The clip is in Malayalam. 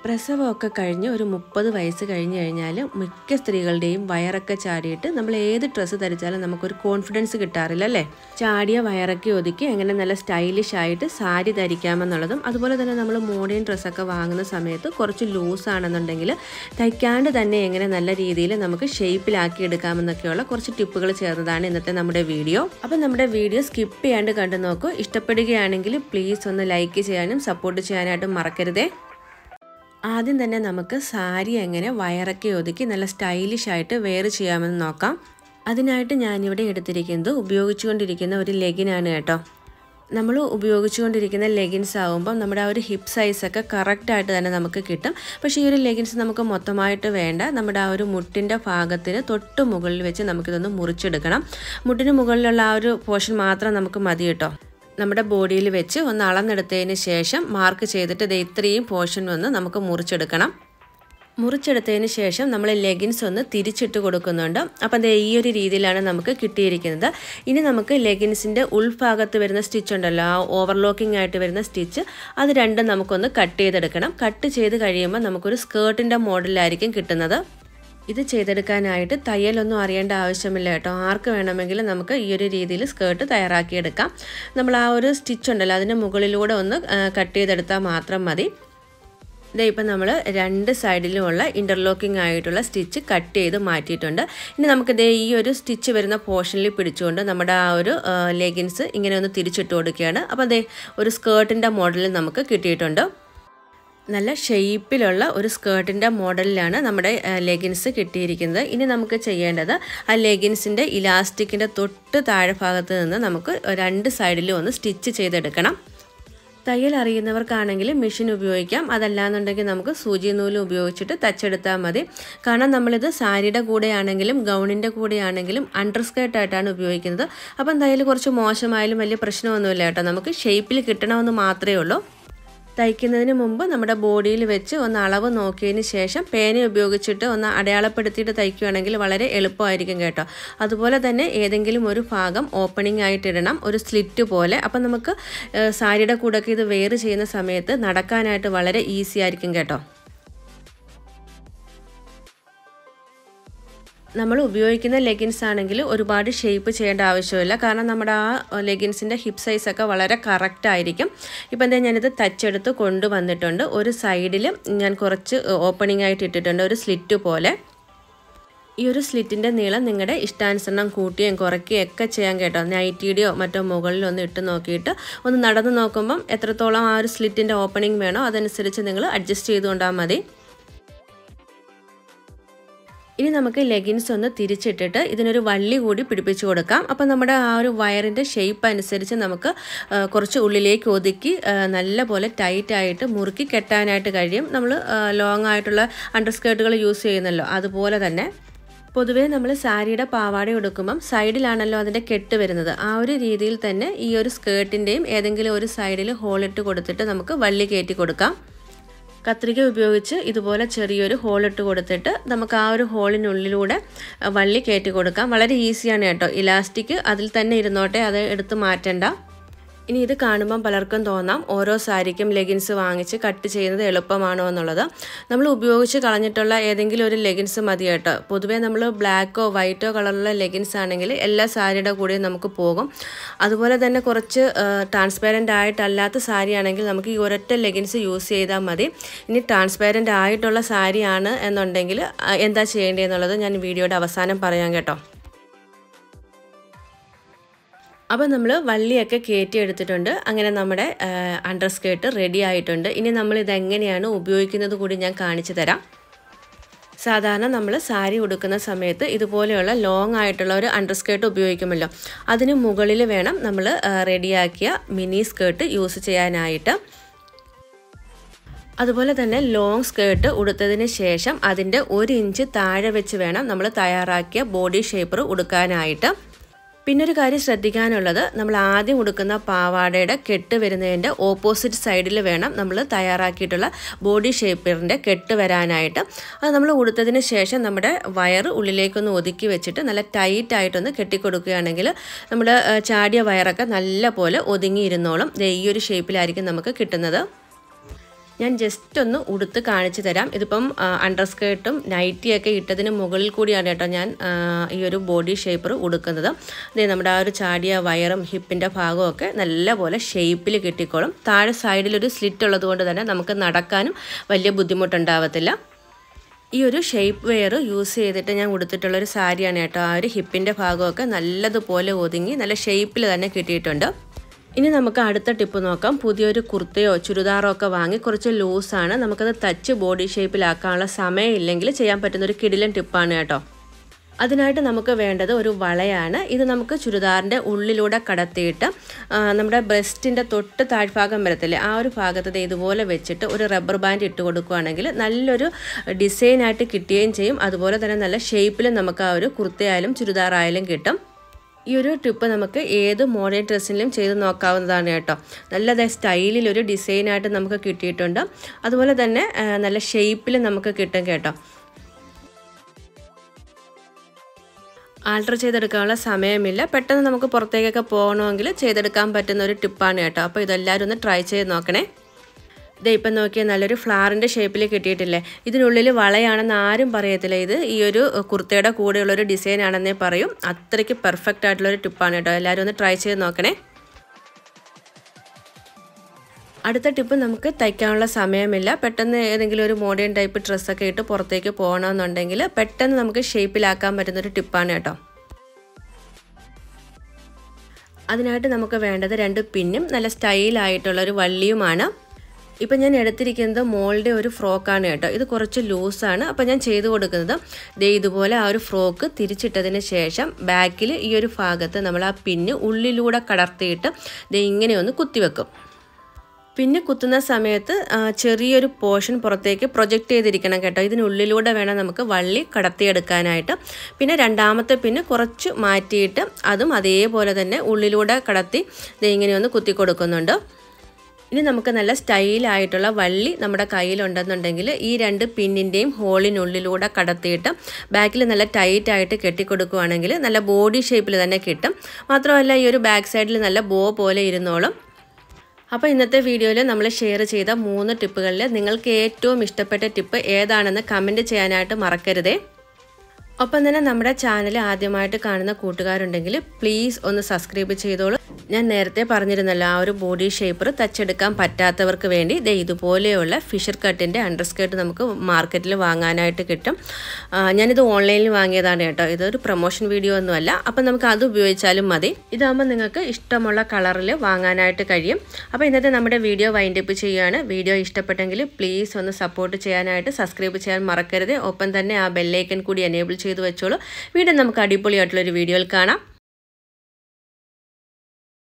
പ്രസവമൊക്കെ കഴിഞ്ഞ് ഒരു 30 വയസ്സ് കഴിഞ്ഞ് കഴിഞ്ഞാൽ മിക്ക സ്ത്രീകളുടെയും വയറൊക്കെ ചാടിയിട്ട് നമ്മൾ ഏത് ഡ്രസ്സ് ധരിച്ചാലും നമുക്കൊരു കോൺഫിഡൻസ് കിട്ടാറില്ല അല്ലേ? ചാടിയ വയറൊക്കെ ഒതുക്കി എങ്ങനെ നല്ല സ്റ്റൈലിഷ് ആയിട്ട് സാരി ധരിക്കാമെന്നുള്ളതും അതുപോലെ തന്നെ നമ്മൾ മോഡേൺ ഡ്രസ്സൊക്കെ വാങ്ങുന്ന സമയത്ത് കുറച്ച് ലൂസാണെന്നുണ്ടെങ്കിൽ തയ്ക്കാണ്ട് തന്നെ എങ്ങനെ നല്ല രീതിയിൽ നമുക്ക് ഷേപ്പിലാക്കി എടുക്കാമെന്നൊക്കെയുള്ള കുറച്ച് ടിപ്പുകൾ ചേർന്നതാണ് ഇന്നത്തെ നമ്മുടെ വീഡിയോ. അപ്പം നമ്മുടെ വീഡിയോ സ്കിപ്പ് ചെയ്യാണ്ട് കണ്ടു നോക്കൂ. ഇഷ്ടപ്പെടുകയാണെങ്കിൽ പ്ലീസ് ഒന്ന് ലൈക്ക് ചെയ്യാനും സപ്പോർട്ട് ചെയ്യാനായിട്ടും മറക്കരുതേ. ആദ്യം തന്നെ നമുക്ക് സാരി എങ്ങനെ വയറൊക്കെ ഒതുക്കി നല്ല സ്റ്റൈലിഷ് ആയിട്ട് വെയർ ചെയ്യാമെന്ന് നോക്കാം. അതിനായിട്ട് ഞാനിവിടെ എടുത്തിരിക്കുന്നത് ഉപയോഗിച്ചുകൊണ്ടിരിക്കുന്ന ഒരു ലെഗിനാണ് കേട്ടോ. നമ്മൾ ഉപയോഗിച്ചുകൊണ്ടിരിക്കുന്ന ലെഗിൻസ് ആകുമ്പം നമ്മുടെ ആ ഒരു ഹിപ്പ് സൈസൊക്കെ കറക്റ്റായിട്ട് തന്നെ നമുക്ക് കിട്ടും. പക്ഷേ ഈ ഒരു ലെഗിൻസ് നമുക്ക് മൊത്തമായിട്ട് വേണ്ട. നമ്മുടെ ആ ഒരു മുട്ടിൻ്റെ ഭാഗത്തിന് തൊട്ട് മുകളിൽ വെച്ച് നമുക്കിതൊന്ന് മുറിച്ചെടുക്കണം. മുട്ടിന് മുകളിലുള്ള ആ ഒരു പോർഷൻ മാത്രം നമുക്ക് മതി കേട്ടോ. നമ്മുടെ ബോഡിയിൽ വെച്ച് ഒന്ന് അളന്നെടുത്തതിന് ശേഷം മാർക്ക് ചെയ്തിട്ട് ഇത് ഇത്രയും പോർഷൻ ഒന്ന് നമുക്ക് മുറിച്ചെടുക്കണം. മുറിച്ചെടുത്തതിന് ശേഷം നമ്മൾ ലെഗിൻസ് ഒന്ന് തിരിച്ചിട്ട് കൊടുക്കുന്നുണ്ട്. അപ്പം ഈ ഒരു രീതിയിലാണ് നമുക്ക് കിട്ടിയിരിക്കുന്നത്. ഇനി നമുക്ക് ലെഗിൻസിൻ്റെ ഉൾഭാഗത്ത് വരുന്ന സ്റ്റിച്ച് ഉണ്ടല്ലോ, ആ ഓവർലോക്കിംഗ് ആയിട്ട് വരുന്ന സ്റ്റിച്ച്, അത് രണ്ടും നമുക്കൊന്ന് കട്ട് ചെയ്തെടുക്കണം. കട്ട് ചെയ്ത് കഴിയുമ്പോൾ നമുക്കൊരു സ്കേർട്ടിൻ്റെ മോഡലായിരിക്കും കിട്ടുന്നത്. ഇത് ചെയ്തെടുക്കാനായിട്ട് തയ്യലൊന്നും അറിയേണ്ട ആവശ്യമില്ല കേട്ടോ. ആർക്ക് വേണമെങ്കിലും നമുക്ക് ഈ ഒരു രീതിയിൽ സ്കേർട്ട് തയ്യാറാക്കിയെടുക്കാം. നമ്മൾ ആ ഒരു സ്റ്റിച്ച് ഉണ്ടല്ലോ അതിൻ്റെ മുകളിലൂടെ ഒന്ന് കട്ട് ചെയ്തെടുത്താൽ മാത്രം മതി. ഇതേ ഇപ്പം നമ്മൾ രണ്ട് സൈഡിലുമുള്ള ഇൻ്റർലോക്കിംഗ് ആയിട്ടുള്ള സ്റ്റിച്ച് കട്ട് ചെയ്ത് മാറ്റിയിട്ടുണ്ട്. ഇനി നമുക്കിതേ ഈ ഒരു സ്റ്റിച്ച് വരുന്ന പോർഷനിൽ പിടിച്ചുകൊണ്ട് നമ്മുടെ ആ ഒരു ലെഗിൻസ് ഇങ്ങനെ ഒന്ന് തിരിച്ചിട്ട് കൊടുക്കുകയാണ്. അപ്പോൾ അതേ ഒരു സ്കേർട്ടിൻ്റെ മോഡലിൽ നമുക്ക് കിട്ടിയിട്ടുണ്ട്. നല്ല ഷേപ്പിലുള്ള ഒരു സ്കേർട്ടിൻ്റെ മോഡലിലാണ് നമ്മുടെ ലെഗിൻസ് കിട്ടിയിരിക്കുന്നത്. ഇനി നമുക്ക് ചെയ്യേണ്ടത് ആ ലെഗിൻസിൻ്റെ ഇലാസ്റ്റിക്കിൻ്റെ തൊട്ട് താഴെ ഭാഗത്ത് നിന്ന് നമുക്ക് രണ്ട് സൈഡിലും ഒന്ന് സ്റ്റിച്ച് ചെയ്തെടുക്കണം. തയ്യൽ അറിയുന്നവർക്കാണെങ്കിൽ മെഷീൻ ഉപയോഗിക്കാം. അതല്ലാന്നുണ്ടെങ്കിൽ നമുക്ക് സൂചി നൂല് ഉപയോഗിച്ചിട്ട് തച്ചെടുത്താൽ മതി. കാരണം നമ്മളിത് സാരിയുടെ കൂടെയാണെങ്കിലും ഗൗണിൻ്റെ കൂടെയാണെങ്കിലും അണ്ടർ സ്കേർട്ടായിട്ടാണ് ഉപയോഗിക്കുന്നത്. അപ്പം തയ്യൽ കുറച്ച് മോശമായാലും വലിയ പ്രശ്നമൊന്നുമില്ല കേട്ടോ. നമുക്ക് ഷേപ്പിൽ കിട്ടണമെന്ന് മാത്രമേ ഉള്ളൂ. തയ്ക്കുന്നതിന് മുമ്പ് നമ്മുടെ ബോഡിയിൽ വെച്ച് ഒന്ന് അളവ് നോക്കിയതിന് ശേഷം പേന ഉപയോഗിച്ചിട്ട് ഒന്ന് അടയാളപ്പെടുത്തിയിട്ട് തയ്ക്കുകയാണെങ്കിൽ വളരെ എളുപ്പമായിരിക്കും കേട്ടോ. അതുപോലെ തന്നെ ഏതെങ്കിലും ഒരു ഭാഗം ഓപ്പണിംഗ് ആയിട്ടിടണം, ഒരു സ്ലിറ്റ് പോലെ. അപ്പം നമുക്ക് സാരിയുടെ കൂടെയൊക്കെ ഇത് വെയർ ചെയ്യുന്ന സമയത്ത് നടക്കാനായിട്ട് വളരെ ഈസി ആയിരിക്കും കേട്ടോ. നമ്മൾ ഉപയോഗിക്കുന്ന ലെഗിൻസ് ആണെങ്കിൽ ഒരുപാട് ഷേപ്പ് ചെയ്യേണ്ട ആവശ്യമില്ല. കാരണം നമ്മുടെ ആ ലെഗിൻസിൻ്റെ ഹിപ്പ് സൈസൊക്കെ വളരെ കറക്റ്റ് ആയിരിക്കും. ഇപ്പം എന്താ ഞാനിത് തച്ചെടുത്ത് കൊണ്ടുവന്നിട്ടുണ്ട്. ഒരു സൈഡിൽ ഞാൻ കുറച്ച് ഓപ്പണിംഗ് ആയിട്ട് ഇട്ടിട്ടുണ്ട്, ഒരു സ്ലിറ്റ് പോലെ. ഈ ഒരു സ്ലിറ്റിൻ്റെ നീളം നിങ്ങളുടെ ഇഷ്ടാനുസരണം കൂട്ടുകയും കുറയ്ക്കുകയും ഒക്കെ ചെയ്യാൻ കേട്ടോ. നൈറ്റിയുടെയോ മറ്റോ മുകളിലൊന്ന് ഇട്ട് നോക്കിയിട്ട് ഒന്ന് നടന്ന് നോക്കുമ്പം എത്രത്തോളം ആ ഒരു സ്ലിറ്റിൻ്റെ ഓപ്പണിംഗ് വേണോ അതനുസരിച്ച് നിങ്ങൾ അഡ്ജസ്റ്റ് ചെയ്തുകൊണ്ടാൽ മതി. ഇനി നമുക്ക് ലെഗിൻസ് ഒന്ന് തിരിച്ചിട്ടിട്ട് ഇതിനൊരു വള്ളി കൂടി പിടിപ്പിച്ച് കൊടുക്കാം. അപ്പം നമ്മുടെ ആ ഒരു വയറിൻ്റെ ഷേപ്പ് അനുസരിച്ച് നമുക്ക് കുറച്ച് ഉള്ളിലേക്ക് ഒതുക്കി നല്ല പോലെ ടൈറ്റായിട്ട് മുറുക്കി കെട്ടാനായിട്ട് കഴിയും. നമ്മൾ ലോങ് ആയിട്ടുള്ള അണ്ടർ സ്കേർട്ടുകൾ യൂസ് ചെയ്യുന്നല്ലോ, അതുപോലെ തന്നെ. പൊതുവേ നമ്മൾ സാരിയുടെ പാവാട ഉടുക്കുമ്പം സൈഡിലാണല്ലോ അതിൻ്റെ കെട്ട് വരുന്നത്. ആ ഒരു രീതിയിൽ തന്നെ ഈ ഒരു സ്കേർട്ടിൻ്റെയും ഏതെങ്കിലും ഒരു സൈഡിൽ ഹോളിട്ട് കൊടുത്തിട്ട് നമുക്ക് വള്ളി കയറ്റി കൊടുക്കാം. കത്രിക ഉപയോഗിച്ച് ഇതുപോലെ ചെറിയൊരു ഹോളിട്ട് കൊടുത്തിട്ട് നമുക്ക് ആ ഒരു ഹോളിനുള്ളിലൂടെ വള്ളി കയറ്റി കൊടുക്കാം. വളരെ ഈസിയാണ് കേട്ടോ. ഇലാസ്റ്റിക് അതിൽ തന്നെ ഇരുന്നോട്ടെ, അത് എടുത്ത് മാറ്റണ്ട. ഇനി ഇത് കാണുമ്പം പലർക്കും തോന്നാം ഓരോ സാരിക്കും ലെഗിൻസ് വാങ്ങിച്ച് കട്ട് ചെയ്യുന്നത് എളുപ്പമാണോ എന്നുള്ളത്. നമ്മൾ ഉപയോഗിച്ച് കളഞ്ഞിട്ടുള്ള ഏതെങ്കിലും ഒരു ലെഗിൻസ് മതി കേട്ടോ. പൊതുവേ നമ്മൾ ബ്ലാക്കോ വൈറ്റോ കളറുള്ള ലെഗിൻസ് ആണെങ്കിൽ എല്ലാ സാരിയുടെ കൂടെയും നമുക്ക് പോകും. അതുപോലെ തന്നെ കുറച്ച് ട്രാൻസ്പാരൻ്റ് ആയിട്ടല്ലാത്ത സാരി ആണെങ്കിൽ നമുക്ക് ഈ ഒരൊറ്റ ലെഗിൻസ് യൂസ് ചെയ്താൽ മതി. ഇനി ട്രാൻസ്പാരൻ്റ് ആയിട്ടുള്ള സാരിയാണ് എന്നുണ്ടെങ്കിൽ എന്താ ചെയ്യേണ്ടതെന്നുള്ളത് ഞാൻ വീഡിയോയുടെ അവസാനം പറയാം കേട്ടോ. അപ്പോൾ നമ്മൾ വള്ളിയൊക്കെ കയറ്റി എടുത്തിട്ടുണ്ട്. അങ്ങനെ നമ്മുടെ അണ്ടർ സ്കേർട്ട് റെഡി ആയിട്ടുണ്ട്. ഇനി നമ്മൾ ഇതെങ്ങനെയാണ് ഉപയോഗിക്കുന്നത് കൂടി ഞാൻ കാണിച്ചു തരാം. സാധാരണ നമ്മൾ സാരി ഉടുക്കുന്ന സമയത്ത് ഇതുപോലെയുള്ള ലോങ് ആയിട്ടുള്ള ഒരു അണ്ടർ സ്കേർട്ട് ഉപയോഗിക്കുമല്ലോ, അതിന് മുകളിൽ വേണം നമ്മൾ റെഡിയാക്കിയ മിനി സ്കേർട്ട് യൂസ് ചെയ്യാനായിട്ട്. അതുപോലെ തന്നെ ലോങ് സ്കേർട്ട് ഉടുത്തതിന് ശേഷം അതിൻ്റെ 1 ഇഞ്ച് താഴെ വെച്ച് വേണം നമ്മൾ തയ്യാറാക്കിയ ബോഡി ഷേപ്പർ ഉടുക്കാനായിട്ട്. പിന്നൊരു കാര്യം ശ്രദ്ധിക്കാനുള്ളത്, നമ്മൾ ആദ്യം ഉടുക്കുന്ന പാവാടയുടെ കെട്ട് വരുന്നതിൻ്റെ ഓപ്പോസിറ്റ് സൈഡിൽ വേണം നമ്മൾ തയ്യാറാക്കിയിട്ടുള്ള ബോഡി ഷേപ്പറിൻ്റെ കെട്ട് വരാനായിട്ട്. അത് നമ്മൾ ഉടുത്തതിന് ശേഷം നമ്മുടെ വയറ് ഉള്ളിലേക്കൊന്ന് ഒതുക്കി വെച്ചിട്ട് നല്ല ടൈറ്റായിട്ടൊന്ന് കെട്ടിക്കൊടുക്കുകയാണെങ്കിൽ നമ്മുടെ ചാടിയ വയറൊക്കെ നല്ല പോലെ ഒതുങ്ങിയിരുന്നോളും. ഈ ഒരു ഷേപ്പിലായിരിക്കും നമുക്ക് കിട്ടുന്നത്. ഞാൻ ജസ്റ്റ് ഒന്ന് ഉടുത്ത് കാണിച്ചു തരാം. ഇതിപ്പം അണ്ടർ സ്കേർട്ടും നൈറ്റിയൊക്കെ ഇട്ടതിന് മുകളിൽ കൂടിയാണ് കേട്ടോ ഞാൻ ഈ ഒരു ബോഡി ഷേപ്പർ ഉടുക്കുന്നത്. അതേ നമ്മുടെ ആ ഒരു ചാടിയ വയറും ഹിപ്പിൻ്റെ ഭാഗമൊക്കെ നല്ലപോലെ ഷേപ്പിൽ കിട്ടിക്കോളും. താഴെ സൈഡിലൊരു സ്ലിറ്റ് ഉള്ളതുകൊണ്ട് തന്നെ നമുക്ക് നടക്കാനും വലിയ ബുദ്ധിമുട്ടുണ്ടാവത്തില്ല. ഈ ഒരു ഷേപ്പ് വെയർ യൂസ് ചെയ്തിട്ട് ഞാൻ ഉടുത്തിട്ടുള്ളൊരു സാരിയാണ് കേട്ടോ. ആ ഒരു ഹിപ്പിൻ്റെ ഭാഗമൊക്കെ നല്ലതുപോലെ ഒതുങ്ങി നല്ല ഷേപ്പിൽ തന്നെ കിട്ടിയിട്ടുണ്ട്. ഇനി നമുക്ക് അടുത്ത ടിപ്പ് നോക്കാം. പുതിയൊരു കുർത്തയോ ചുരിദാറോ ഒക്കെ വാങ്ങി കുറച്ച് ലൂസാണ്, നമുക്കത് തച്ച് ബോഡി ഷേപ്പിലാക്കാനുള്ള സമയമില്ലെങ്കിൽ ചെയ്യാൻ പറ്റുന്നൊരു കിടിലൻ ടിപ്പാണ് കേട്ടോ. അതിനായിട്ട് നമുക്ക് വേണ്ടത് ഒരു വളയാണ്. ഇത് നമുക്ക് ചുരിദാറിൻ്റെ ഉള്ളിലൂടെ കടത്തിയിട്ട് നമ്മുടെ ബ്രസ്റ്റിൻ്റെ തൊട്ട് താഴ്ഭാഗം വരത്തില്ലേ, ആ ഒരു ഭാഗത്ത് ഇതുപോലെ വെച്ചിട്ട് ഒരു റബ്ബർ ബാൻഡ് ഇട്ട് കൊടുക്കുകയാണെങ്കിൽ നല്ലൊരു ഡിസൈനായിട്ട് കിട്ടുകയും ചെയ്യും. അതുപോലെ തന്നെ നല്ല ഷേപ്പിലും നമുക്ക് ആ ഒരു കുർത്തയായാലും ചുരിദാറായാലും കിട്ടും. ഈ ഒരു ടിപ്പ് നമുക്ക് ഏത് മോഡേൺ ഡ്രസ്സിലും ചെയ്ത് നോക്കാവുന്നതാണ് കേട്ടോ. നല്ല സ്റ്റൈലിലൊരു ഡിസൈനായിട്ട് നമുക്ക് കിട്ടിയിട്ടുണ്ട്. അതുപോലെ തന്നെ നല്ല ഷേപ്പിൽ നമുക്ക് കിട്ടും കേട്ടോ. ആൾട്ടർ ചെയ്തെടുക്കാനുള്ള സമയമില്ല, പെട്ടെന്ന് നമുക്ക് പുറത്തേക്കൊക്കെ പോകണമെങ്കിൽ ചെയ്തെടുക്കാൻ പറ്റുന്ന ഒരു ടിപ്പാണ് കേട്ടോ. അപ്പോൾ ഇതെല്ലാവരും ഒന്ന് ട്രൈ ചെയ്ത് നോക്കണേ. ഇതേ ഇപ്പം നോക്കിയാൽ നല്ലൊരു ഫ്ലവറിൻ്റെ ഷേപ്പിൽ കിട്ടിയിട്ടില്ലേ. ഇതിനുള്ളിൽ വളയാണെന്ന് ആരും പറയത്തില്ല. ഇത് ഈ ഒരു കുർത്തയുടെ കൂടെയുള്ളൊരു ഡിസൈൻ ആണെന്നേ പറയും. അത്രയ്ക്ക് പെർഫെക്റ്റ് ആയിട്ടുള്ളൊരു ടിപ്പാണ് കേട്ടോ. എല്ലാവരും ഒന്ന് ട്രൈ ചെയ്ത് നോക്കണേ. അടുത്ത ടിപ്പ് നമുക്ക് തയ്ക്കാനുള്ള സമയമില്ല, പെട്ടെന്ന് ഏതെങ്കിലും ഒരു മോഡേൺ ടൈപ്പ് ഡ്രസ്സൊക്കെ ഇട്ട് പുറത്തേക്ക് പോകണമെന്നുണ്ടെങ്കിൽ പെട്ടെന്ന് നമുക്ക് ഷേപ്പിലാക്കാൻ പറ്റുന്നൊരു ടിപ്പാണ് കേട്ടോ. അതിനായിട്ട് നമുക്ക് വേണ്ടത് 2 പിന്നും നല്ല സ്റ്റൈലായിട്ടുള്ളൊരു വള്ളിയുമാണ്. ഇപ്പം ഞാൻ എടുത്തിരിക്കുന്നത് മോളുടെ ഒരു ഫ്രോക്കാണ് കേട്ടോ. ഇത് കുറച്ച് ലൂസാണ്. അപ്പോൾ ഞാൻ ചെയ്ത് കൊടുക്കുന്നത് ഇതുപോലെ ആ ഒരു ഫ്രോക്ക് തിരിച്ചിട്ടതിന് ശേഷം ബാക്കിൽ ഈ ഒരു ഭാഗത്ത് നമ്മൾ ആ പിന്ന് ഉള്ളിലൂടെ കടർത്തിയിട്ട് ഇങ്ങനെ ഒന്ന് കുത്തിവെക്കും. പിന്നെ കുത്തുന്ന സമയത്ത് ചെറിയൊരു പോർഷൻ പുറത്തേക്ക് പ്രൊജക്റ്റ് ചെയ്തിരിക്കണം കേട്ടോ. ഇതിനുള്ളിലൂടെ വേണം നമുക്ക് വള്ളി കടത്തിയെടുക്കാനായിട്ട്. പിന്നെ രണ്ടാമത്തെ പിന്നെ കുറച്ച് മാറ്റിയിട്ട് അതും അതേപോലെ തന്നെ ഉള്ളിലൂടെ കടത്തി ഇങ്ങനെ ഒന്ന് കുത്തി കൊടുക്കുന്നുണ്ട്. ഇനി നമുക്ക് നല്ല സ്റ്റൈലായിട്ടുള്ള വള്ളി നമ്മുടെ കയ്യിലുണ്ടെന്നുണ്ടെങ്കിൽ ഈ 2 പിന്നിൻ്റെയും ഹോളിനുള്ളിലൂടെ കടത്തിയിട്ട് ബാക്കിൽ നല്ല ടൈറ്റായിട്ട് കെട്ടിക്കൊടുക്കുകയാണെങ്കിൽ നല്ല ബോഡി ഷേപ്പിൽ തന്നെ കിട്ടും. മാത്രമല്ല ഈ ഒരു ബാക്ക് സൈഡിൽ നല്ല ബോ പോലെ ഇരുന്നോളും. അപ്പോൾ ഇന്നത്തെ വീഡിയോയിൽ നമ്മൾ ഷെയർ ചെയ്ത 3 ടിപ്പുകളിൽ നിങ്ങൾക്ക് ഏറ്റവും ഇഷ്ടപ്പെട്ട ടിപ്പ് ഏതാണെന്ന് കമൻറ്റ് ചെയ്യാനായിട്ട് മറക്കരുതേ. ഒപ്പം തന്നെ നമ്മുടെ ചാനൽ ആദ്യമായിട്ട് കാണുന്ന കൂട്ടുകാരുണ്ടെങ്കിൽ പ്ലീസ് ഒന്ന് സബ്സ്ക്രൈബ് ചെയ്തോളൂ. ഞാൻ നേരത്തെ പറഞ്ഞിരുന്നല്ലോ, ആ ഒരു ബോഡി ഷേപ്പർ തച്ചെടുക്കാൻ പറ്റാത്തവർക്ക് വേണ്ടി ഇതുപോലെയുള്ള ഫിഷർ കട്ടിൻ്റെ അണ്ടർ സ്കേർട്ട് നമുക്ക് മാർക്കറ്റിൽ വാങ്ങാനായിട്ട് കിട്ടും. ഞാനിത് ഓൺലൈനിൽ വാങ്ങിയതാണ് കേട്ടോ. ഇതൊരു പ്രൊമോഷൻ വീഡിയോ ഒന്നുമല്ല. അപ്പം നമുക്ക് അത് ഉപയോഗിച്ചാലും മതി. ഇതാകുമ്പോൾ നിങ്ങൾക്ക് ഇഷ്ടമുള്ള കളറിൽ വാങ്ങാനായിട്ട് കഴിയും. അപ്പോൾ ഇന്നത്തെ നമ്മുടെ വീഡിയോ വൈൻഡപ്പ് ചെയ്യുകയാണ്. വീഡിയോ ഇഷ്ടപ്പെട്ടെങ്കിൽ പ്ലീസ് ഒന്ന് സപ്പോർട്ട് ചെയ്യാനായിട്ട് സബ്സ്ക്രൈബ് ചെയ്യാൻ മറക്കരുത്. ഒപ്പം തന്നെ ആ ബെല്ലൈക്കൻ കൂടി എനേബിൾ ചെയ്ത് വെച്ചോളൂ. വീണ്ടും നമുക്ക് അടിപൊളിയായിട്ടുള്ളൊരു വീഡിയോയിൽ കാണാം.